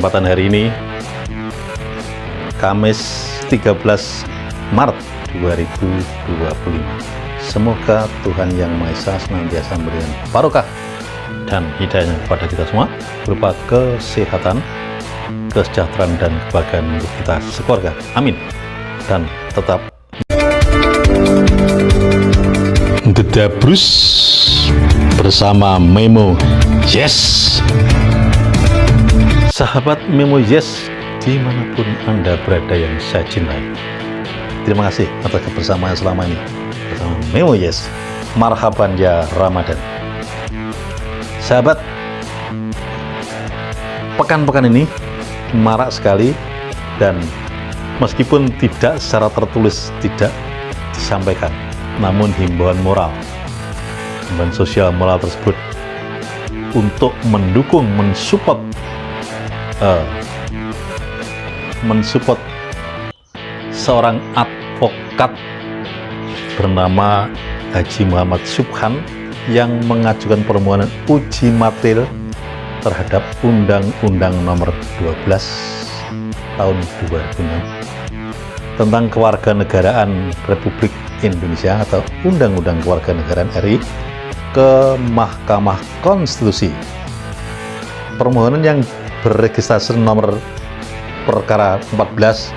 kesempatan hari ini, Kamis 13 Maret 2025. Semoga Tuhan Yang Maha Esa senantiasa memberikan barokah dan hidayahnya kepada kita semua, berupa kesehatan, kesejahteraan, dan kebahagiaan untuk kita sekeluarga. Amin. Dan tetap Gedabrus bersama Memo Yes. Sahabat Memo Yes, dimanapun Anda berada yang saya cintai, terima kasih atas kebersamaan selama ini bersama Memo Yes. Marhaban ya Ramadan. Sahabat, pekan-pekan ini marak sekali, dan meskipun tidak secara tertulis tidak disampaikan, namun himbauan moral, himbauan sosial moral tersebut untuk mendukung, mensupport seorang advokat bernama Haji Muhammad Subhan yang mengajukan permohonan uji material terhadap Undang-Undang Nomor 12 Tahun 2006 tentang Kewarganegaraan Republik Indonesia atau Undang-Undang Kewarganegaraan RI ke Mahkamah Konstitusi. Permohonan yang beregistrasi nomor perkara 14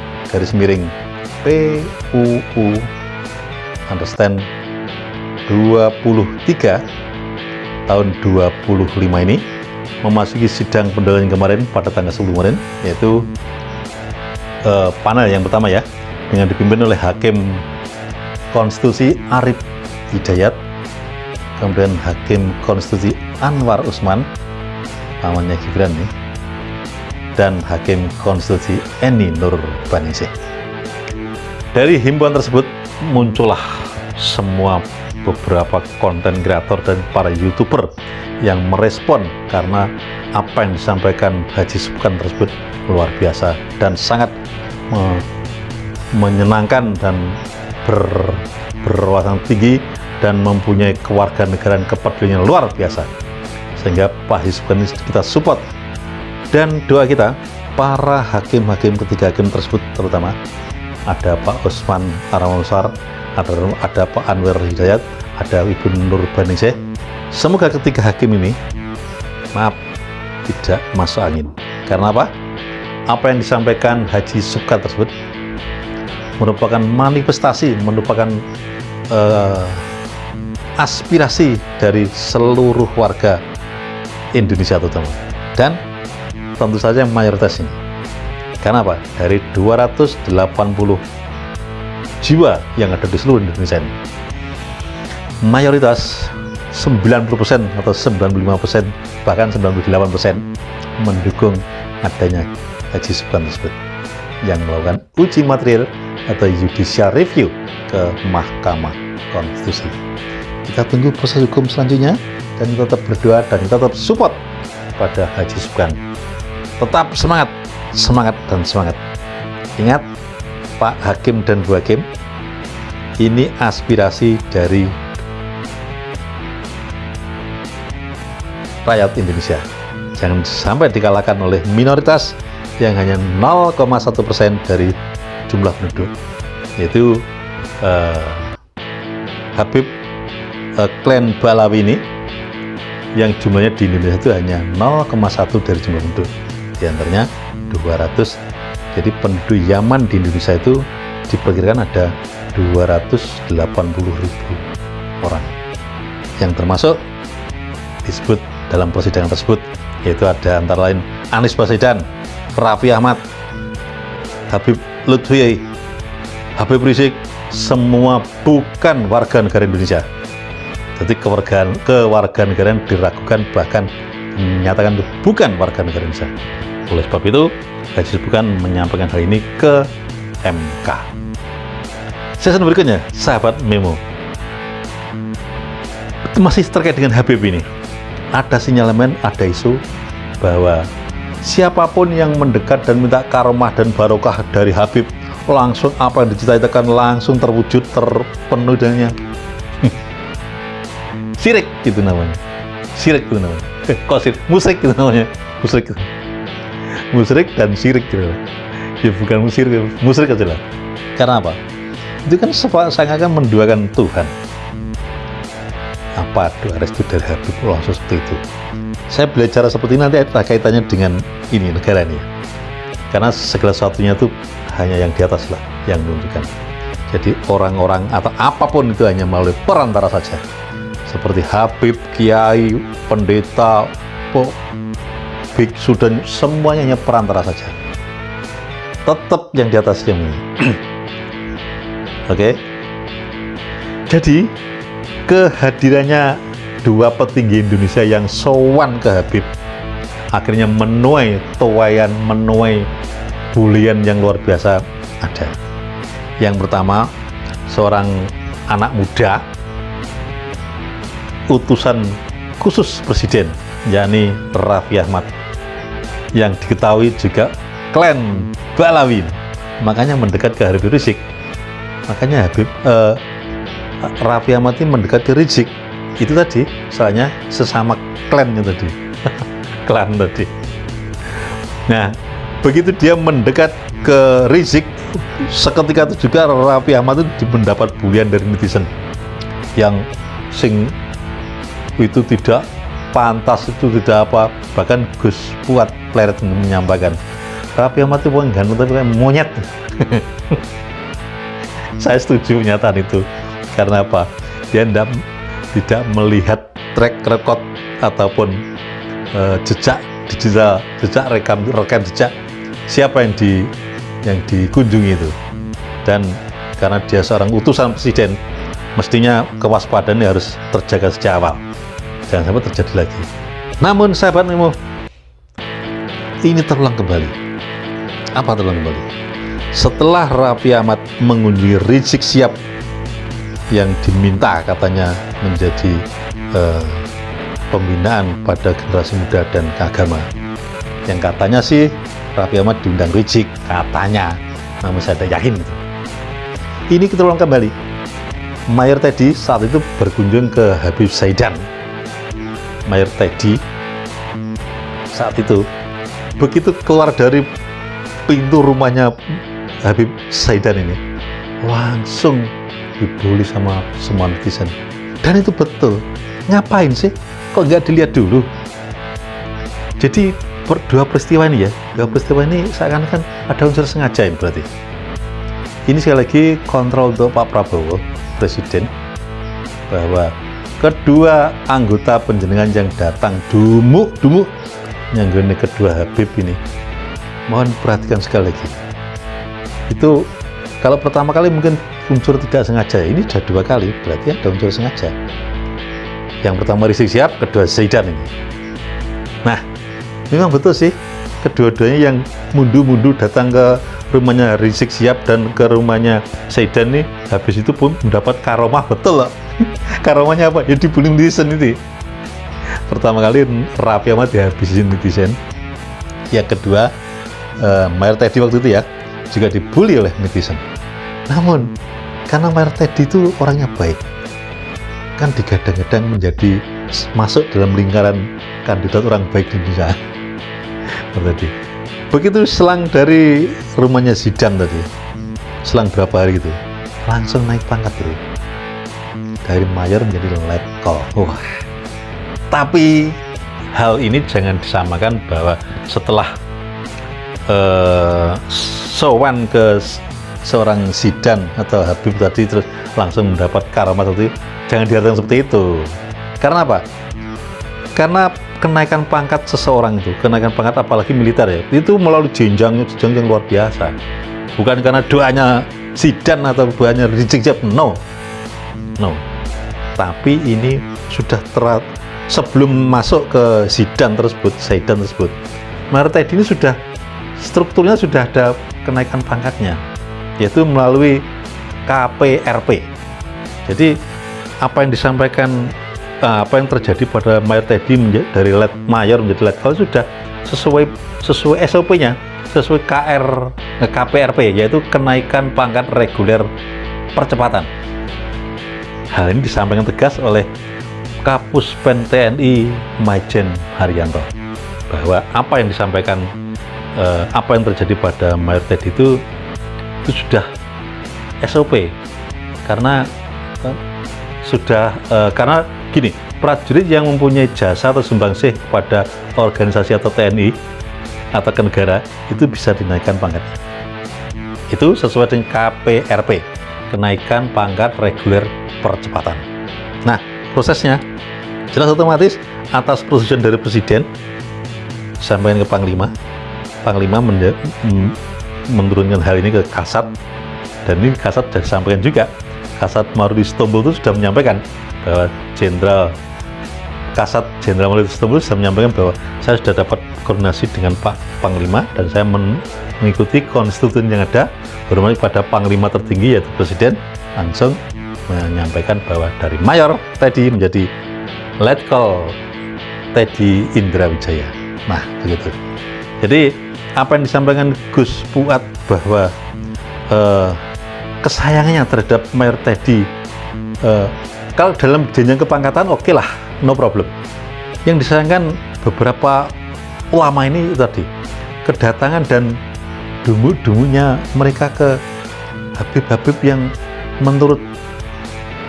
PUU understand 23 tahun 25 ini memasuki sidang pendahuluan kemarin pada tanggal 10 kemarin, yaitu panel yang pertama ya, dengan dipimpin oleh Hakim Konstitusi Arif Hidayat, kemudian Hakim Konstitusi Anwar Usman, pamannya Gibran nih, dan Hakim Konstitusi Eni Nurbaningsih. Dari himbauan tersebut muncullah semua beberapa konten kreator dan para YouTuber yang merespon, karena apa yang disampaikan Haji Subhan tersebut luar biasa dan sangat menyenangkan dan berwawasan tinggi dan mempunyai kewarganegaraan kepedulian luar biasa, sehingga Pak Haji Subhan ini kita support. Dan doa kita, para hakim-hakim, ketiga hakim tersebut terutama, ada Pak Usman Aramansar, ada Pak Anwar Hidayat, ada Ibu Nurbaningsih. Semoga ketiga hakim ini, maaf, tidak masuk angin. Karena apa? Apa yang disampaikan Haji Subhan tersebut merupakan manifestasi, merupakan aspirasi dari seluruh warga Indonesia terutama, dan tentu saja mayoritas ini. Karena apa? Dari 280 jiwa yang ada di seluruh Indonesia ini, mayoritas 90% atau 95%, bahkan 98% mendukung adanya Haji Subhan tersebut yang melakukan uji material atau judicial review ke Mahkamah Konstitusi. Kita tunggu proses hukum selanjutnya, dan kita tetap berdoa dan kita tetap support pada Haji Subhan. Tetap semangat, semangat, dan semangat. Ingat, Pak Hakim dan Bu Hakim, ini aspirasi dari rakyat Indonesia. Jangan sampai dikalahkan oleh minoritas yang hanya 0,1% dari jumlah penduduk, yaitu Habib Klen Balawi ini, yang jumlahnya di Indonesia itu hanya 0,1 dari jumlah penduduk, di antaranya 200. Jadi penduduk Yaman di Indonesia itu diperkirakan ada 280.000 orang, yang termasuk disebut dalam persidangan tersebut, yaitu ada antara lain Anies Baswedan, Raffi Ahmad, Habib Lutfi, Habib Rizik, semua bukan warga negara Indonesia. Jadi kewarganegaraan diragukan, bahkan menyatakan itu bukan warga negara Indonesia. Oleh sebab itu, Haji Subhan menyampaikan hal ini ke MK. Sesi berikutnya, sahabat Memo, masih terkait dengan Habib ini. Ada sinyalemen, ada isu bahwa siapapun yang mendekat dan minta karomah dan barokah dari Habib, langsung apa yang dicita-citakan langsung terwujud, terpenuhi dengannya. Syirik gitu namanya. Syirik itu namanya. Kok syirik? Musyrik itu namanya. Musyrik itu. musyrik dan syirik gitu. Ya bukan musyrik aja lah. Karena apa? Itu kan seakan-akan menduakan Tuhan. Apa doa restu dari Habib langsung seperti itu. Saya belajar seperti ini nanti ada kaitannya dengan ini negara ini. Karena segala sesuatunya itu hanya yang di atas lah yang menentukan. Jadi orang-orang atau apapun itu hanya melalui perantara saja. Seperti Habib, Kiai, Pendeta, biksu dan semuanya hanya perantara saja. Tetap yang di atas yang ini. Oke. Jadi kehadirannya dua petinggi Indonesia yang sowan ke Habib akhirnya menuai tuaian, menuai bulian yang luar biasa ada. Yang pertama, seorang anak muda utusan khusus presiden, yakni Raffi Ahmad, yang diketahui juga klan Balawi, makanya mendekat ke Habib Rizik. Makanya Raffi Ahmad ini mendekat ke Rizik itu tadi, soalnya sesama klannya tadi. Klan tadi. Nah, begitu dia mendekat ke Rizik, seketika itu juga Raffi Ahmad itu mendapat bulian dari netizen yang itu tidak pantas, itu tidak apa. Bahkan Gus Fuad Pleret menyampaikan Raffi Ahmad itu bukan ganteng tapi kayak monyet. Saya setuju pernyataan itu. Karena apa? Dia tidak melihat track record ataupun jejak digital, rekam jejak siapa yang dikunjungi itu. Dan karena dia seorang utusan presiden, mestinya kewaspadaannya harus terjaga sejak awal, jangan sampai terjadi lagi. Namun sahabat Memo, ini terulang kembali. Apa terulang kembali? Setelah Raffi Ahmad mengunjungi Rizik Syihab yang diminta katanya menjadi pembinaan pada generasi muda dan agama, yang katanya sih Raffi Ahmad diundang Rizik, katanya, namun saya tidak yakin itu. Ini kita ulang kembali. Mayor Teddy saat itu berkunjung ke Habib Zaidan. Mayor Teddy saat itu begitu keluar dari pintu rumahnya Habib Zaidan ini, langsung dibully sama semua netizen. Dan itu betul. Ngapain sih? Kok nggak dilihat dulu? Jadi dua peristiwa ini seakan-akan ada unsur sengaja ini berarti. Ini sekali lagi kontrol untuk Pak Prabowo, Presiden, bahwa kedua anggota penjenengan yang datang dumuk nyanggone kedua Habib ini, mohon perhatikan sekali lagi. Itu kalau pertama kali mungkin unsur tidak sengaja, ini sudah dua kali, berarti ada unsur sengaja. Yang pertama Rizik Syihab, kedua Zaidan ini. Nah, memang betul sih, kedua-duanya yang mundu-mundu datang ke rumahnya Rizik Syihab dan ke rumahnya Zaidan nih, habis itu pun mendapat karomah, betul loh. Karomahnya apa? Ya dibully netizen itu. Pertama kali Raffi Ahmad dihabisin netizen. Yang kedua, Mayor Teddy waktu itu ya, juga dibully oleh netizen. Namun, karena Mayor Teddy itu orangnya baik, kan digadang-gadang menjadi masuk dalam lingkaran kandidat orang baik di Indonesia. Tadi begitu selang dari rumahnya Zaidan tadi, selang berapa hari gitu, langsung naik pangkat bro, dari mayor menjadi letkol. Wah, tapi hal ini jangan disamakan bahwa setelah sowan ke seorang Zaidan atau Habib tadi terus langsung mendapat karomah tadi, jangan diartikan seperti itu. Karena apa? Karena kenaikan pangkat seseorang itu, kenaikan pangkat apalagi militer ya, itu melalui jenjang yang luar biasa. Bukan karena doanya Zaidan atau doanya Rizik Syihab, no. Tapi ini sudah sebelum masuk ke Zaidan tersebut, Mayor Teddy ini sudah strukturnya sudah ada kenaikan pangkatnya, yaitu melalui KPRP. Jadi apa yang disampaikan, apa yang terjadi pada Mayor Teddy dari mayor menjadi letkol sudah sesuai SOP-nya, sesuai KPRP, yaitu kenaikan pangkat reguler percepatan. Hal ini disampaikan tegas oleh Kapuspen TNI Maijen Haryanto, bahwa apa yang disampaikan apa yang terjadi pada Mayor Teddy itu sudah SOP, karena karena gini, prajurit yang mempunyai jasa atau sumbangsih kepada organisasi atau TNI atau ke negara itu bisa dinaikkan pangkatnya. Itu sesuai dengan KPRP, kenaikan pangkat reguler percepatan. Nah, prosesnya jelas otomatis atas persetujuan dari Presiden sampaikan ke Panglima. Panglima menurunkan hal ini ke Kasat, dan ini Kasat sudah disampaikan juga. Kasat Marudy Setompul itu sudah menyampaikan bahwa Kasat Jenderal Marudy Setompul sudah menyampaikan bahwa saya sudah dapat koordinasi dengan Pak Panglima dan saya mengikuti konstitusi yang ada, hormati pada Panglima tertinggi yaitu Presiden, langsung menyampaikan bahwa dari Mayor Teddy menjadi Letkol Teddy Indra Wijaya. Nah, begitu. Jadi apa yang disampaikan Gus Fuad bahwa kesayangannya terhadap Mayor Teddy, kalau dalam jenjang kepangkatan oke lah, no problem. Yang disayangkan beberapa ulama ini tadi, kedatangan dan dungu-dungunya mereka ke Habib-Habib yang menurut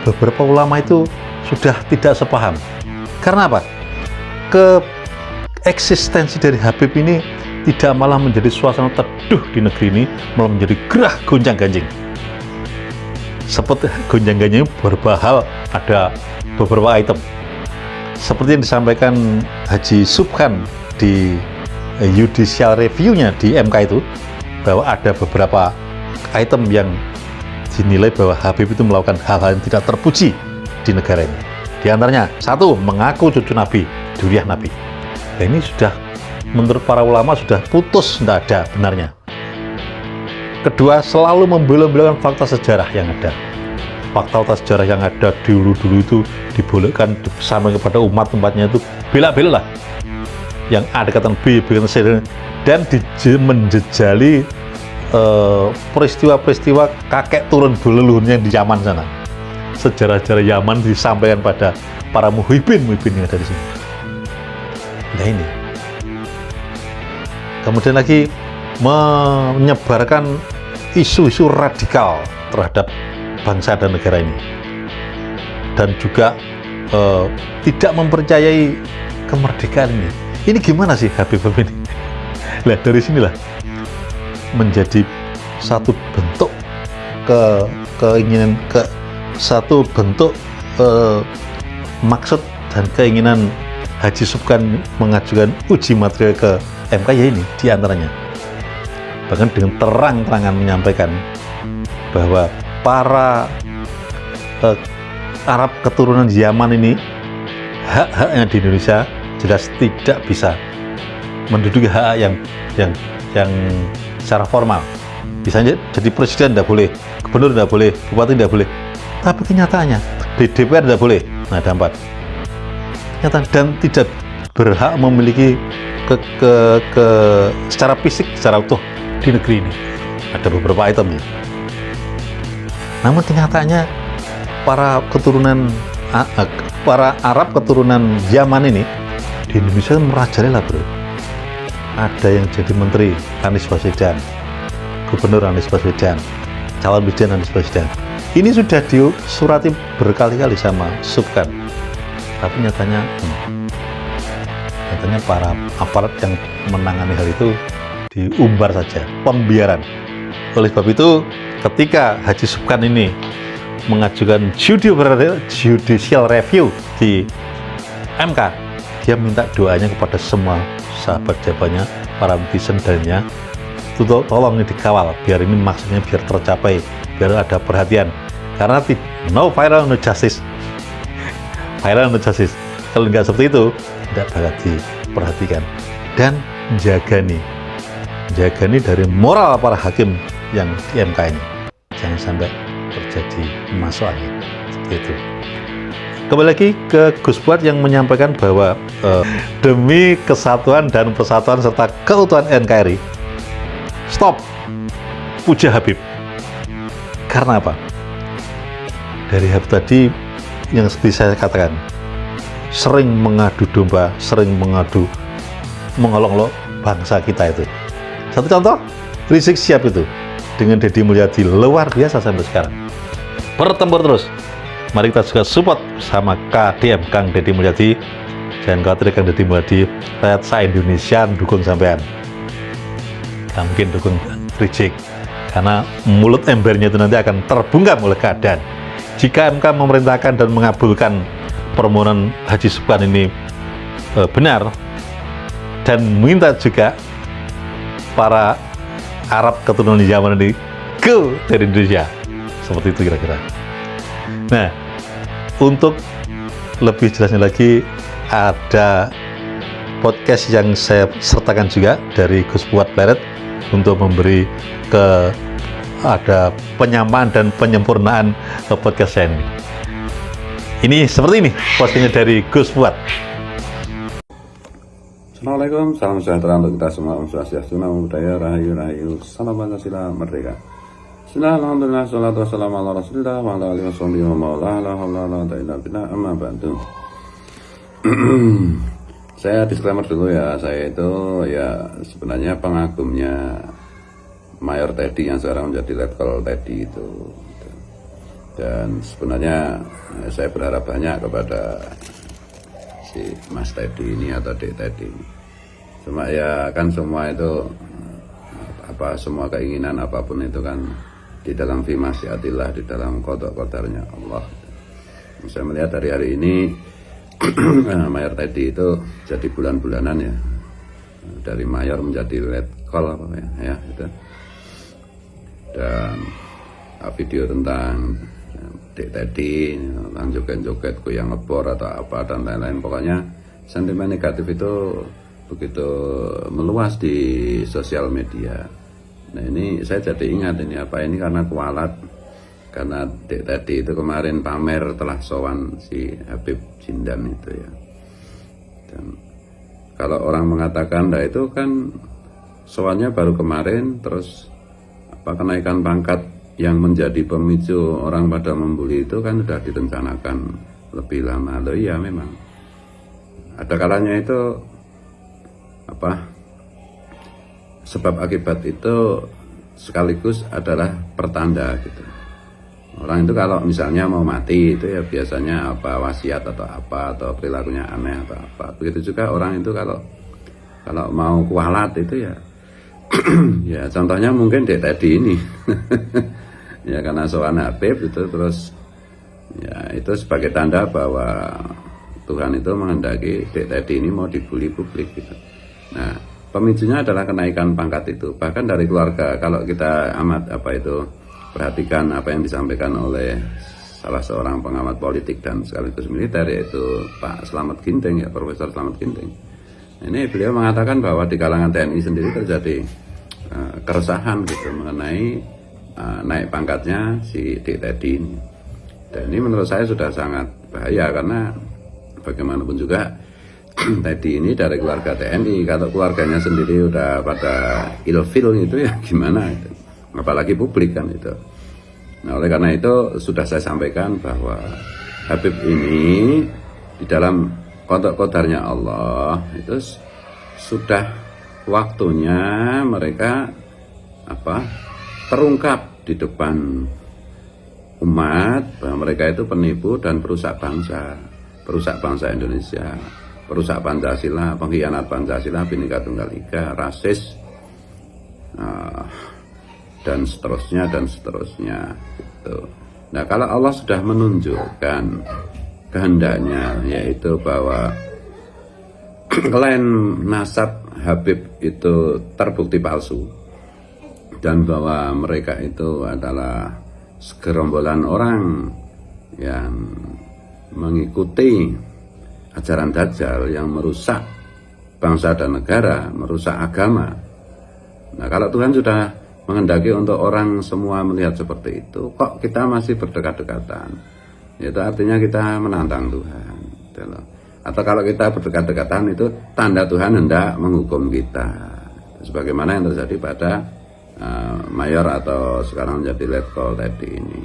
beberapa ulama itu sudah tidak sepaham. Karena apa? Eksistensi dari Habib ini tidak malah menjadi suasana teduh di negeri ini, malah menjadi gerah gonjang-ganjing. Seperti gonjang-ganjing beberapa hal, ada beberapa item seperti yang disampaikan Haji Subhan di judicial review-nya di MK itu, bahwa ada beberapa item yang dinilai bahwa Habib itu melakukan hal-hal yang tidak terpuji di negara ini. Di antaranya, satu, mengaku cucu Nabi, duriah Nabi. Nah, ini sudah menurut para ulama sudah putus, tidak ada benarnya. Kedua, selalu membela-belakan fakta sejarah yang ada. Fakta sejarah yang ada dulu-dulu itu dibolehkan sampai kepada umat-umatnya itu bela-bela lah. Yang ada kata B, kata C, dan menjejali peristiwa-peristiwa kakek turun leluhurnya di Yaman sana. Sejarah-sejarah Yaman disampaikan pada para muhibin yang ada di sini. Nah ini. Kemudian lagi menyebarkan isu-isu radikal terhadap bangsa dan negara ini, dan juga tidak mempercayai kemerdekaan ini. Ini gimana sih Habib ini? Nah, dari sinilah menjadi satu bentuk keinginan, satu bentuk maksud dan keinginan Haji Subhan mengajukan uji material ke MK, ya ini diantaranya. Bahkan dengan terang-terangan menyampaikan bahwa para Arab keturunan Yaman ini, hak-haknya di Indonesia jelas tidak bisa menduduki hak yang secara formal. Misalnya jadi presiden tidak boleh, gubernur tidak boleh, bupati tidak boleh. Tapi kenyataannya di DPR tidak boleh. Nah, ada 4. Kenyataan, dan tidak berhak memiliki secara fisik, secara utuh di negeri ini. Ada beberapa item ya. Namun kenyataannya para Arab keturunan Yaman ini di Indonesia merajalela, bro. Ada yang jadi menteri, Anies Baswedan, gubernur Anies Baswedan, calon presiden Anies Baswedan. Ini sudah disurati berkali-kali sama Subhan. Tapi nyatanya para aparat yang menangani hal itu diumbar saja, pembiaran. Oleh sebab itu, ketika Haji Subhan ini mengajukan judicial review di MK, dia minta doanya kepada semua sahabat jabatannya, para netizen dannya, tolong ini dikawal, biar ini maksudnya biar tercapai, biar ada perhatian. Karena no viral, no justice. Viral, no justice. Kalau nggak seperti itu, tidak bakal diperhatikan. Dan jaga nih dari moral para hakim yang di MK ini, jangan sampai terjadi masuk angin seperti itu. Kembali lagi ke Gus Fuad yang menyampaikan bahwa demi kesatuan dan persatuan serta keutuhan NKRI, stop puja Habib. Karena apa? Dari Habib tadi yang seperti saya katakan, sering mengadu domba, sering mengolok-olok bangsa kita itu. Satu contoh, Rizik Syihab itu dengan Deddy Mulyadi luar biasa sampai sekarang. Bertempur terus. Mari kita juga support sama KDM Kang Deddy Mulyadi. Jangan khawatir Kang Deddy Mulyadi, rakyat se-Indonesia dukung sampean. Gak mungkin dukung Rizik, karena mulut embernya itu nanti akan terbungkam oleh keadaan. Jika MK memerintahkan dan mengabulkan permohonan Haji Subhan ini benar, dan minta juga para Arab keturunan Yaman ini go dari Indonesia, seperti itu kira-kira. Nah, untuk lebih jelasnya lagi, ada podcast yang saya sertakan juga dari Gus Fuad Pleret untuk memberi ada penyamaan dan penyempurnaan podcast saya ini. Ini seperti ini postingnya dari Gus Fuad. Assalamualaikum, salam sejahtera untuk kita semua. Om Swastiastu, Namo Buddhaya, Rahayu Rahayu, Salam Pancasila, Merdeka. Bismillah, alhamdulillah, salatu wassalamu ala rasulillah, wa ala alihi wa maulah, la hawla la quwwata illa billah, amma ba'du. Saya disclaimer dulu ya, saya itu ya sebenarnya pengagumnya Mayor Teddy yang sekarang menjadi Letkol Teddy itu. Dan sebenarnya saya berharap banyak kepada si Mas Teddy ini atau Dek Teddy. Cuma ya kan semua itu semua keinginan apapun itu kan di dalam fi masyiatillah, di dalam qada-qadarnya Allah. Saya melihat dari hari ini Mayor Teddy itu jadi bulan-bulanan ya, dari Mayor menjadi Letkol ya itu. Dan video tentang Dek Teddy tentang joget-joget yang ngebor atau apa dan lain-lain, pokoknya sentimen negatif itu begitu meluas di sosial media. Nah ini saya jadi ingat ini karena kualat, karena Dek Teddy itu kemarin pamer telah sowan si Habib Jindan itu ya. Dan kalau orang mengatakan itu kan sowannya baru kemarin, terus kenaikan pangkat yang menjadi pemicu orang pada membuli itu kan sudah direncanakan lebih lama. Loh iya memang ada kalanya itu sebab akibat itu sekaligus adalah pertanda gitu. Orang itu kalau misalnya mau mati itu ya biasanya wasiat atau perilakunya aneh atau apa. Begitu juga orang itu kalau mau kualat itu ya ya contohnya mungkin Dek Teddy ini ya karena soal Habib itu, terus ya itu sebagai tanda bahwa Tuhan itu menghendaki Dek Teddy ini mau dibully publik gitu. Nah pemicunya adalah kenaikan pangkat itu, bahkan dari keluarga. Kalau kita perhatikan apa yang disampaikan oleh salah seorang pengamat politik dan sekaligus militer, yaitu Pak Slamet Ginting ya, Profesor Slamet Ginting. Ini beliau mengatakan bahwa di kalangan TNI sendiri terjadi keresahan gitu mengenai naik pangkatnya si Dek Teddy ini. Dan ini menurut saya sudah sangat bahaya, karena bagaimanapun juga Teddy ini dari keluarga TNI. Kalau keluarganya sendiri udah pada ilfil itu ya gimana itu, apalagi publik kan itu. Nah oleh karena itu sudah saya sampaikan bahwa Habib ini di dalam qada-qadarnya Allah itu sudah waktunya mereka terungkap di depan umat bahwa mereka itu penipu dan perusak bangsa Indonesia, perusak Pancasila, pengkhianat Pancasila, Bhinneka Tunggal Ika, rasis, dan seterusnya gitu. Nah kalau Allah sudah menunjukkan kehendaknya, yaitu bahwa klaim nasab Habib itu terbukti palsu, dan bahwa mereka itu adalah segerombolan orang yang mengikuti ajaran Dajjal yang merusak bangsa dan negara, merusak agama. Nah kalau Tuhan sudah menghendaki untuk orang semua melihat seperti itu, kok kita masih berdekat-dekatan? Itu artinya kita menantang Tuhan gitu loh. Atau kalau kita berdekat-dekatan itu tanda Tuhan hendak menghukum kita, sebagaimana yang terjadi pada Mayor atau sekarang menjadi Letkol Teddy ini.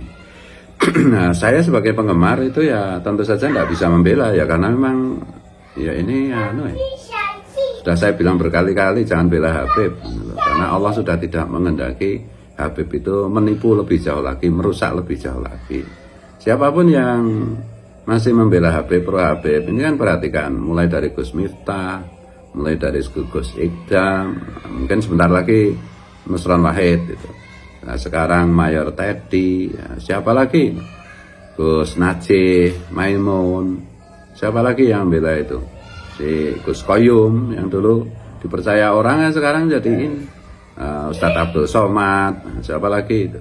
Nah saya sebagai penggemar itu ya tentu saja tidak bisa membela ya, karena memang ya ini Sudah saya bilang berkali-kali jangan bela Habib, karena Allah sudah tidak menghendaki Habib itu menipu lebih jauh lagi, merusak lebih jauh lagi. Siapapun yang masih membela Habib, pro Habib, ini kan perhatikan, mulai dari Gus Miftah, mulai dari Gus Ikdam, mungkin sebentar lagi Nusron Wahid itu. Nah, sekarang Mayor Teddy, ya, siapa lagi? Gus Najih, Maimun, siapa lagi yang bela itu? Si Gus Koyum yang dulu dipercaya orang, yang sekarang jadiin Ustadz Abdul Somad, siapa lagi itu?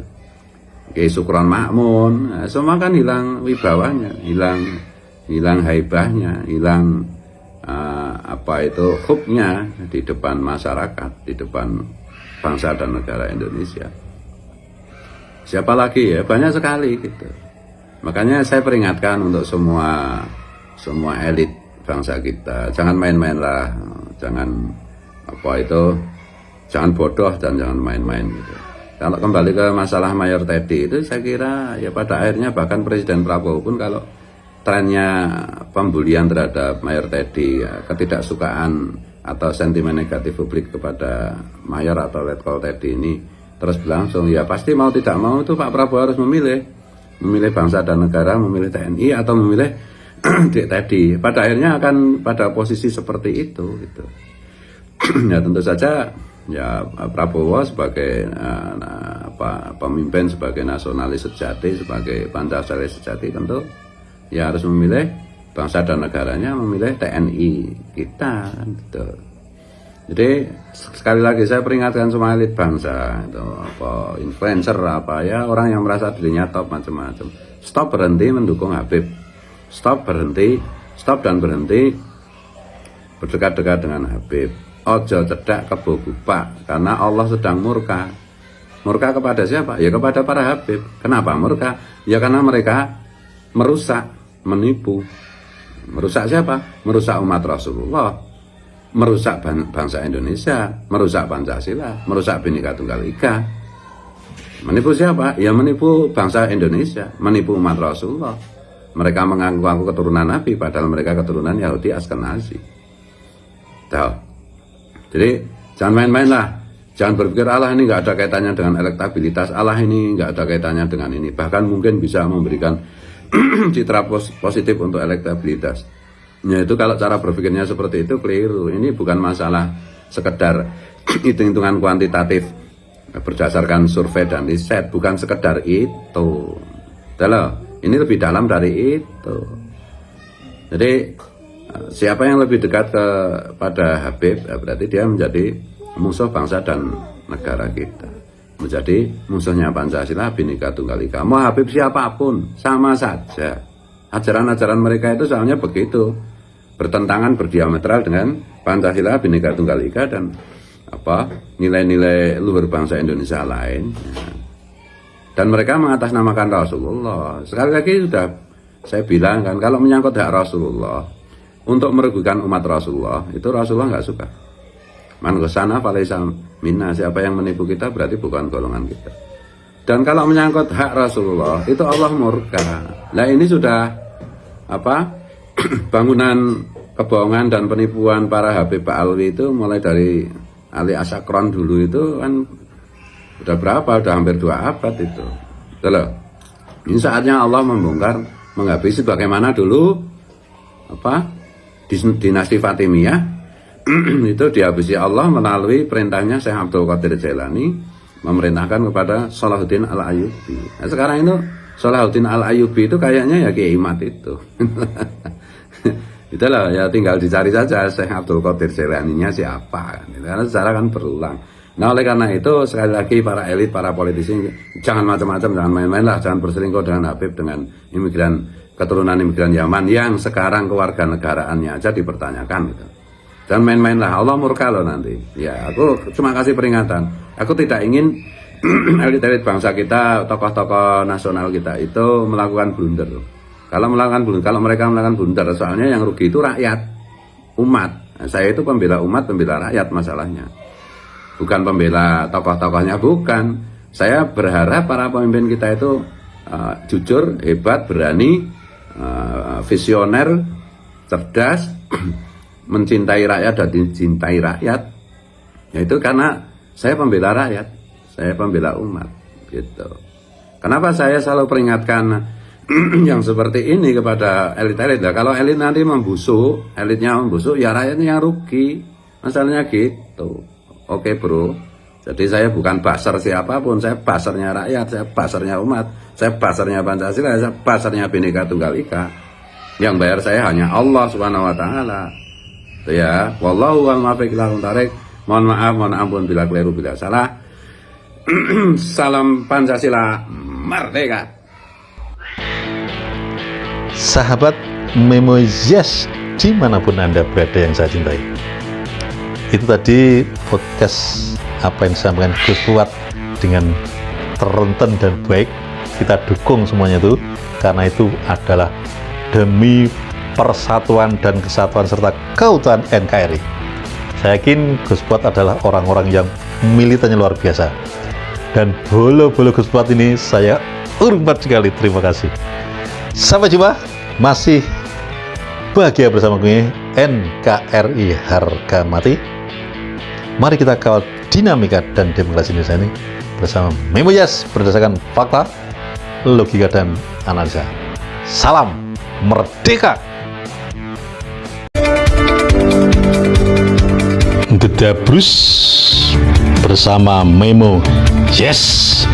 Kiai Sukron Makmun, nah, semua kan hilang wibawanya, hilang haibahnya, hilang hubnya di depan masyarakat, di depan bangsa dan negara Indonesia. Siapa lagi ya? Banyak sekali gitu. Makanya saya peringatkan untuk semua elit bangsa kita, jangan main-main lah, jangan jangan bodoh dan jangan main-main gitu. Kalau kembali ke masalah Mayor Teddy itu, saya kira ya pada akhirnya bahkan Presiden Prabowo pun kalau trennya pembulian terhadap Mayor Teddy, ya, ketidaksukaan atau sentimen negatif publik kepada Mayor atau Letkol Teddy ini terus berlangsung, ya pasti mau tidak mau itu Pak Prabowo harus memilih bangsa dan negara, memilih TNI atau memilih Dik Teddy. Pada akhirnya akan pada posisi seperti itu gitu. Ya tentu saja ya Prabowo sebagai pemimpin, sebagai nasionalis sejati, sebagai Pancasila sejati, tentu ya harus memilih bangsa dan negaranya, memilih TNI kita gitu. Jadi sekali lagi saya peringatkan semua elit bangsa itu, influencer ya, orang yang merasa dirinya top macam-macam, stop, berhenti mendukung Habib, stop dan berhenti berdekat-dekat dengan Habib. Ojo cedak kebo gupak, karena Allah sedang murka. Murka kepada siapa? Ya kepada para Habib. Kenapa murka? Ya karena mereka merusak, menipu. Merusak siapa? Merusak umat Rasulullah, merusak bangsa Indonesia, merusak Pancasila, merusak Bhinneka Tunggal Ika. Menipu siapa? Ya menipu bangsa Indonesia, menipu umat Rasulullah. Mereka mengaku keturunan Nabi, padahal mereka keturunan Yahudi Askenazi. Tahu? Jadi jangan main-main lah, jangan berpikir Allah ini nggak ada kaitannya dengan elektabilitas, Allah ini nggak ada kaitannya dengan ini, bahkan mungkin bisa memberikan citra positif untuk elektabilitas. Ya itu kalau cara berpikirnya seperti itu keliru. Ini bukan masalah sekedar hitung-hitungan kuantitatif berdasarkan survei dan riset, bukan sekedar itu. Ini lebih dalam dari itu. Jadi siapa yang lebih dekat kepada Habib, ya berarti dia menjadi musuh bangsa dan negara kita, menjadi musuhnya Pancasila, Bhinneka Tunggal Ika. Mau Habib siapapun sama saja. Ajaran-ajaran mereka itu soalnya begitu, bertentangan, berdiametral dengan Pancasila, Bhinneka Tunggal Ika dan nilai-nilai luhur bangsa Indonesia lain. Dan mereka mengatasnamakan Rasulullah. Sekali lagi sudah saya bilang kan, kalau menyangkut hak Rasulullah, untuk merugikan umat Rasulullah, itu Rasulullah nggak suka. Man ghasana falaysa minna, siapa yang menipu kita berarti bukan golongan kita. Dan kalau menyangkut hak Rasulullah, itu Allah murka. Nah ini sudah bangunan kebohongan dan penipuan para Habib Pak Alwi itu mulai dari Ali Asakron dulu itu kan udah berapa? Udah hampir 2 abad itu. Betul. Ini saatnya Allah membongkar, menghabisi bagaimana dulu dinasti Fatimiyah itu dihabisi Allah melalui perintahnya Syekh Abdul Qadir Jailani, memerintahkan kepada Salahuddin Al-Ayyubi. Nah, sekarang itu Salahuddin Al-Ayyubi itu kayaknya ya Kiai Mat itu. Itulah ya, tinggal dicari saja Syekh Abdul Qadir Jailaninya siapa. Karena sejarah kan berulang. Nah oleh karena itu sekali lagi para elit, para politisi jangan macam-macam, jangan main-main lah, jangan berselingkuh dengan Habib, dengan keturunan imigran Yaman yang sekarang kewarganegaraannya aja dipertanyakan gitu. Jangan main-main lah, Allah murka loh nanti. Ya aku cuma kasih peringatan. Aku tidak ingin elit-elit bangsa kita, tokoh-tokoh nasional kita itu melakukan blunder. Kalau mereka melakukan blunder, soalnya yang rugi itu rakyat, umat. Nah, saya itu pembela umat, pembela rakyat masalahnya. Bukan pembela tokoh-tokohnya, bukan. Saya berharap para pemimpin kita itu jujur, hebat, berani, visioner, cerdas, mencintai rakyat dan dicintai rakyat, yaitu karena saya pembela rakyat, saya pembela umat, gitu. Kenapa saya selalu peringatkan yang seperti ini kepada elit-elit? Nah, kalau elit nanti membusuk, elitnya membusuk, ya rakyatnya yang rugi. Masalahnya gitu. Oke bro, jadi saya bukan baser siapapun, saya basernya rakyat, saya basernya umat, saya basernya Pancasila, saya basernya Bhinneka Tunggal Ika. Yang bayar saya hanya Allah Subhanahu wa taala. Ya, wallahu wal muwaffiq ila aqwamit. Mohon maaf, mohon ampun bila keliru, bila salah. Salam Pancasila merdeka. Sahabat Memo Yes, dimanapun Anda berada yang saya cintai. Itu tadi podcast apa yang disampaikan Gus Fuad dengan terenten dan baik. Kita dukung semuanya itu, karena itu adalah demi persatuan dan kesatuan serta keutuhan NKRI. Saya yakin Gus Fuad adalah orang-orang yang militannya luar biasa. Dan bolo-bolo Gus Fuad ini saya hormat sekali. Terima kasih. Sampai jumpa. Masih bahagia bersama gue, NKRI harga mati. Mari kita kawal dinamika dan demokrasi Indonesia ini bersama Memo Yes, berdasarkan fakta, logika, dan analisa. Salam merdeka. Gedabrus bersama Memo Yes.